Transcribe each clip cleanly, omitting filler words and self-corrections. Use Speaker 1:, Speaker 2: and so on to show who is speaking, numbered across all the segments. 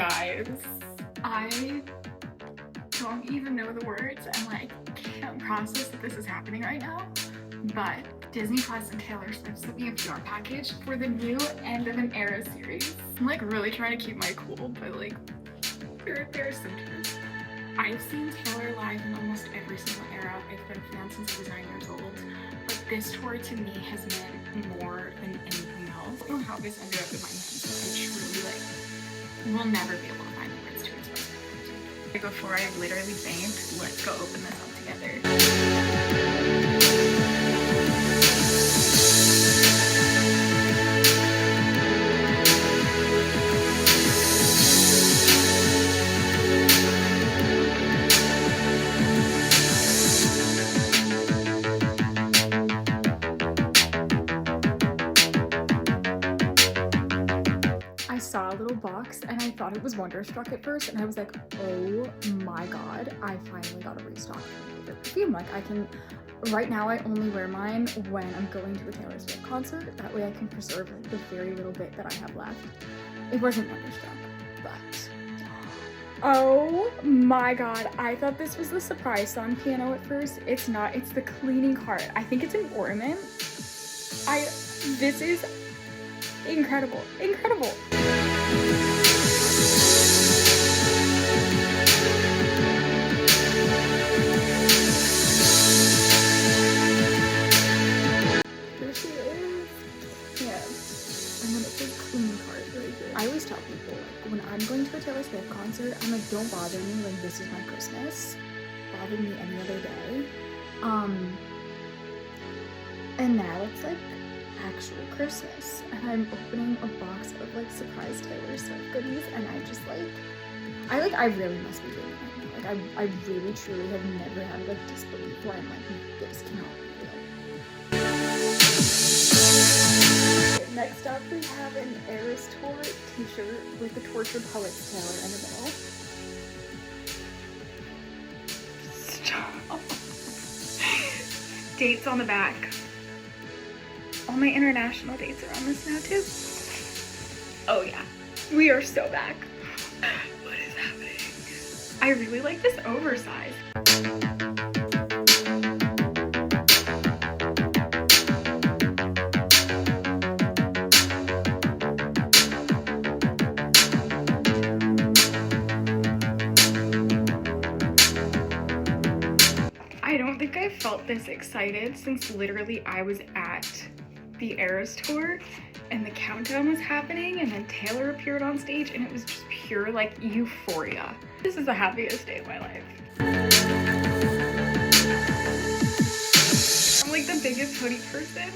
Speaker 1: guys, I don't even know the words and like can't process that this is happening right now, but Disney Plus and Taylor Swift sent me a PR package for the new End of an Era series. I'm like really trying to keep my cool, but like there are symptoms. I've seen Taylor live in almost every single era. I've been a fan since I was 9 years old, but this tour to me has meant more than anything else. I don't know how this ended up in my hands. I truly like will never be able to find the words to express it. Before I literally faint, let's go open this up together. I saw a little box and I thought it was Wonderstruck at first, and I was like, oh my god, I finally got a restock of my favorite perfume. Like I can, right now I only wear mine when I'm going to the Taylor Swift concert. That way I can preserve the very little bit that I have left. It wasn't Wonderstruck, but oh my god, I thought this was the Surprise Song piano at first. It's not, it's the cleaning cart. I think it's an ornament. This is incredible, incredible. Here she is. Yeah. And then it says cleaning cart right here. I always tell people, like, when I'm going to a Taylor Swift concert, I'm like, don't bother me, like, this is my Christmas. Bother me any other day. And now it's like actual Christmas, and I'm opening a box of like surprise Taylor Swift goodies, and I just like, I really must be doing it right now. Like I really truly have never had like disbelief where I'm like, this cannot be real. Next up we have an Eras Tour t-shirt with the Tortured Poets Taylor in the middle. Stop. Dates on the back. All my international dates are on this now too. Oh yeah, we are so back. What is happening? I really like this oversize. I don't think I've felt this excited since literally I was at the Eras Tour and the countdown was happening and then Taylor appeared on stage and it was just pure like euphoria. This is the happiest day of my life. I'm like the biggest hoodie person.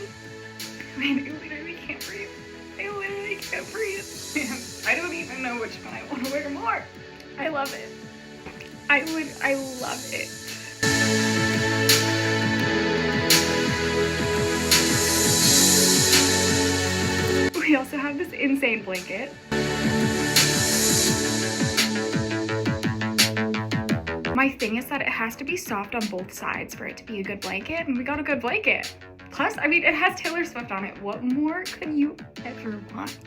Speaker 1: Man, I literally can't breathe. I literally can't breathe. Man, I don't even know which one I want to wear more. I love it. I love it. We also have this insane blanket. My thing is that it has to be soft on both sides for it to be a good blanket, and we got a good blanket. Plus, I mean, it has Taylor Swift on it. What more could you ever want?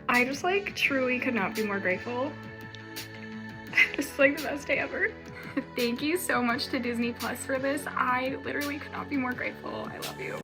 Speaker 1: I just like truly could not be more grateful. This is like the best day ever. Thank you so much to Disney Plus for this. I literally could not be more grateful. I love you.